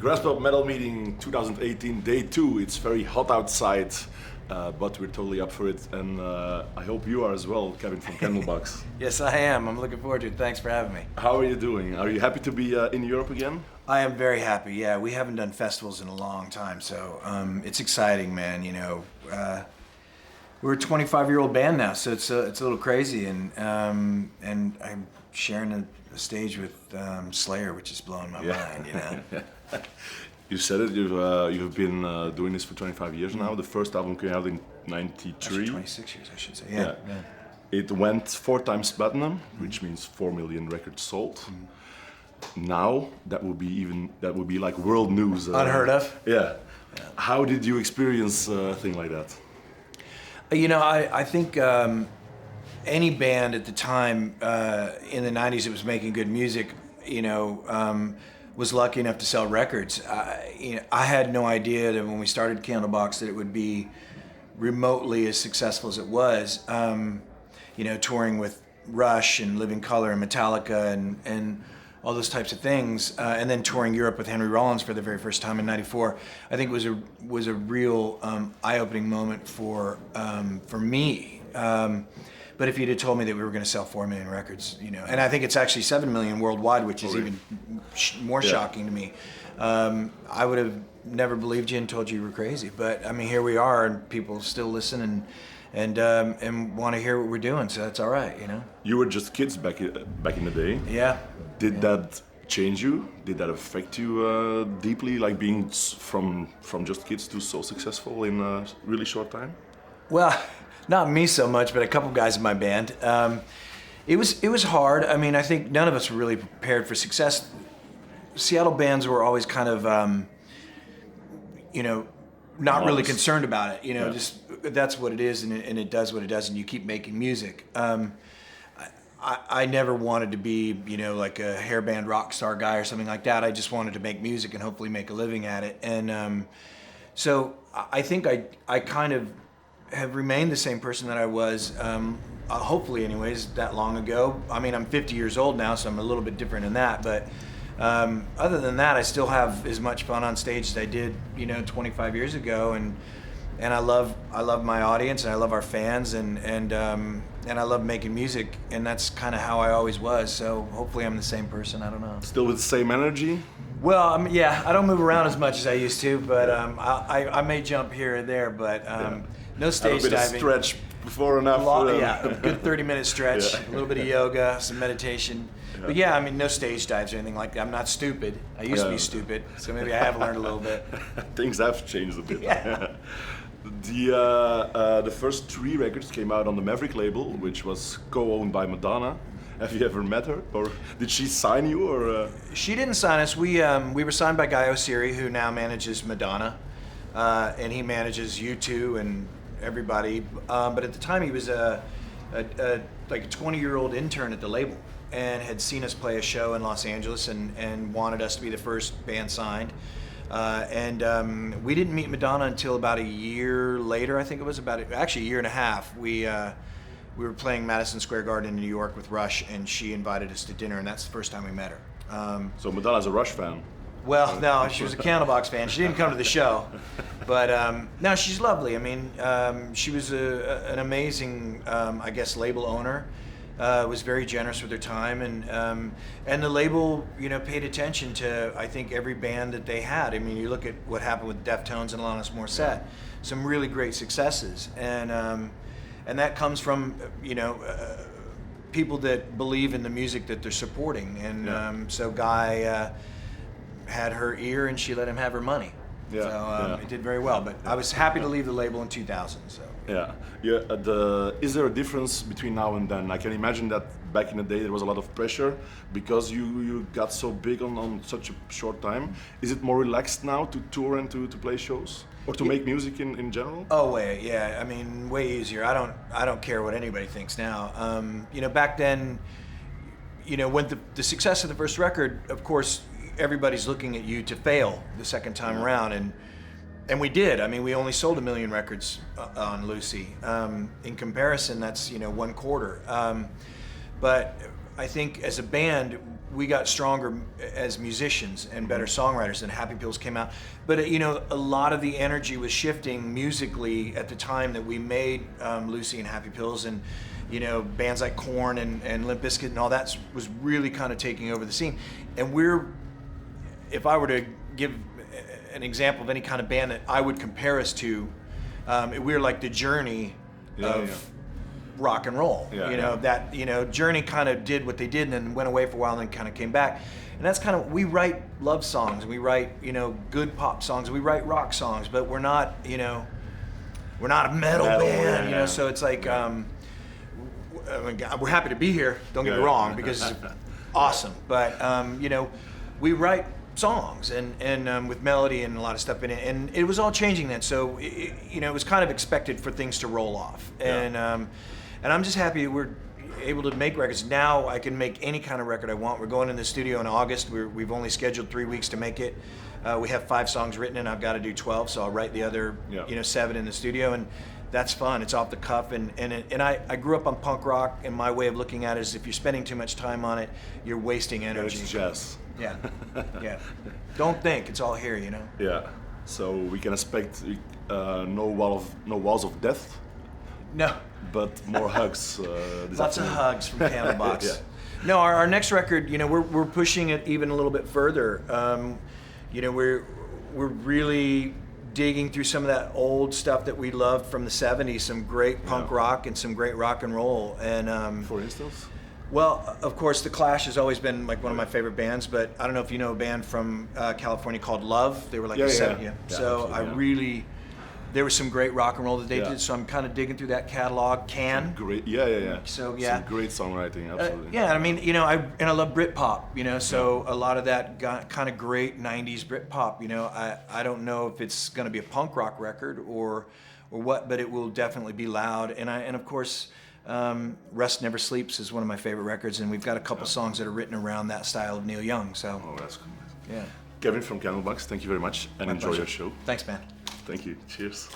Graspop Metal Meeting 2018, day 2. It's very hot outside, but we're totally up for it. And I hope you are as well, Kevin from Candlebox. Yes, I am. I'm looking forward to it. Thanks for having me. How are you doing? Are you happy to be in Europe again? I am very happy. Yeah, we haven't done festivals in a long time, so it's exciting, man. You know, we're a 25-year-old band now, so it's a little crazy, and I'm sharing a stage with Slayer, which is blowing my mind. You know. You said it. You've been doing this for 25 years now. The first album came out in '93. 26 years, I should say. Yeah. It went 4 times platinum, which means 4 million records sold. Now that would be like world news. Unheard of. Yeah. How did you experience a thing like that? You know, I think any band at the time in the '90s that was making good music, you know, was lucky enough to sell records. I had no idea that when we started Candlebox that it would be remotely as successful as it was. You know, touring with Rush and Living Colour and Metallica and all those types of things, and then touring Europe with Henry Rollins for the very first time in '94. I think was a real eye-opening moment for me. But if you'd have told me that we were going to sell 4 million records, you know, and I think it's actually 7 million worldwide, which is even more shocking to me, I would have never believed you and told you were crazy. But I mean, here we are, and people still listen and want to hear what we're doing, so that's all right, you know. You were just kids back in the day. Yeah. Did that change you? Did that affect you deeply, like being from just kids to so successful in a really short time? Well, not me so much, but a couple guys in my band. It was hard. I mean, I think none of us were really prepared for success. Seattle bands were always kind of, you know, not really concerned about it. You know, just that's what it is, and it does what it does, and you keep making music. I never wanted to be, you know, like a hairband rock star guy or something like that. I just wanted to make music and hopefully make a living at it. And so I think I kind of have remained the same person that I was, hopefully anyways, that long ago. I mean, I'm 50 years old now, so I'm a little bit different in that. But other than that, I still have as much fun on stage as I did, you know, 25 years ago. And I love my audience, and I love our fans, and I love making music, and that's kind of how I always was. So hopefully I'm the same person. I don't know. Still with the same energy? Well, yeah, I don't move around as much as I used to, but I may jump here and there, but no stage diving. A stretch before and after. Yeah, a good 30-minute stretch, a little bit of yoga, some meditation. Yeah. But yeah, I mean, no stage dives or anything like that. I'm not stupid. I used to be stupid, so maybe I have learned a little bit. Things have changed a bit. Yeah. The first 3 records came out on the Maverick label, which was co-owned by Madonna. Have you ever met her, or did she sign you, or? She didn't sign us. We were signed by Guy Oseary, who now manages Madonna, and he manages U2 and everybody. But at the time, he was like a 20-year-old intern at the label, and had seen us play a show in Los Angeles, and wanted us to be the first band signed. We didn't meet Madonna until about a year later. I think it was actually a year and a half. We were playing Madison Square Garden in New York with Rush, and she invited us to dinner, and that's the first time we met her. So Madonna's a Rush fan? Well, no, she was a Candlebox fan. She didn't come to the show, but no, she's lovely. I mean, she was an amazing, I guess, label owner. Was very generous with their time, and the label, you know, paid attention to, I think, every band that they had. I mean, you look at what happened with Deftones and Alanis Morissette, some really great successes, and that comes from, you know, people that believe in the music that they're supporting, and so Guy had her ear, and she let him have her money. So it did very well. But I was happy to leave the label in 2000. So. Is there a difference between now and then? I can imagine that back in the day there was a lot of pressure because you got so big on such a short time. Is it more relaxed now to tour and to play shows, or to make music in general? Oh, I mean, way easier. I don't care what anybody thinks now. You know, back then, you know, when the success of the first record, of course, everybody's looking at you to fail the second time around, and we did. I mean, we only sold 1 million records on Lucy. In comparison, that's, you know, 1/4. But I think as a band, we got stronger as musicians and better songwriters, and Happy Pills came out. But you know, a lot of the energy was shifting musically at the time that we made Lucy and Happy Pills, and you know, bands like Korn and Limp Bizkit and all that was really kind of taking over the scene. And if I were to give an example of any kind of band that I would compare us to, we're like the Journey of rock and roll. That Journey kind of did what they did and then went away for a while and then kind of came back. And that's kind of, we write love songs, we write good pop songs, we write rock songs, but we're not a metal band. So it's like we're happy to be here, don't get me wrong, because it's awesome, but we write songs and with melody and a lot of stuff in it, and it was all changing then. So it was kind of expected for things to roll off, and I'm just happy that we're able to make records. Now I can make any kind of record I want. We're going in the studio in August. We've only scheduled 3 weeks to make it. We have 5 songs written and I've got to do 12, so I'll write the other 7 in the studio, and that's fun. It's off the cuff, and I grew up on punk rock, and my way of looking at it is if you're spending too much time on it, you're wasting energy. It's jazz. Yeah. Don't think, it's all here, Yeah. So we can expect no walls of death. No. But more hugs. Lots of hugs from Candlebox. No, our next record, we're pushing it even a little bit further. We're really digging through some of that old stuff that we loved from the 70s, some great punk rock and some great rock and roll. And for instance? Well, of course, The Clash has always been like one of my favorite bands, but I don't know if you know a band from California called Love. They were like So there was some great rock and roll that they did, so I'm kind of digging through that catalog. Can. Great, So some great songwriting, absolutely. I mean, I love Britpop, so a lot of that kind of great 90s Britpop, I don't know if it's going to be a punk rock record or what, but it will definitely be loud. And of course, Rust Never Sleeps is one of my favorite records, and we've got a couple songs that are written around that style of Neil Young. So. Oh, that's cool. Yeah. Kevin from Candlebox, thank you very much, and enjoy your show. Thanks, man. Thank you. Cheers.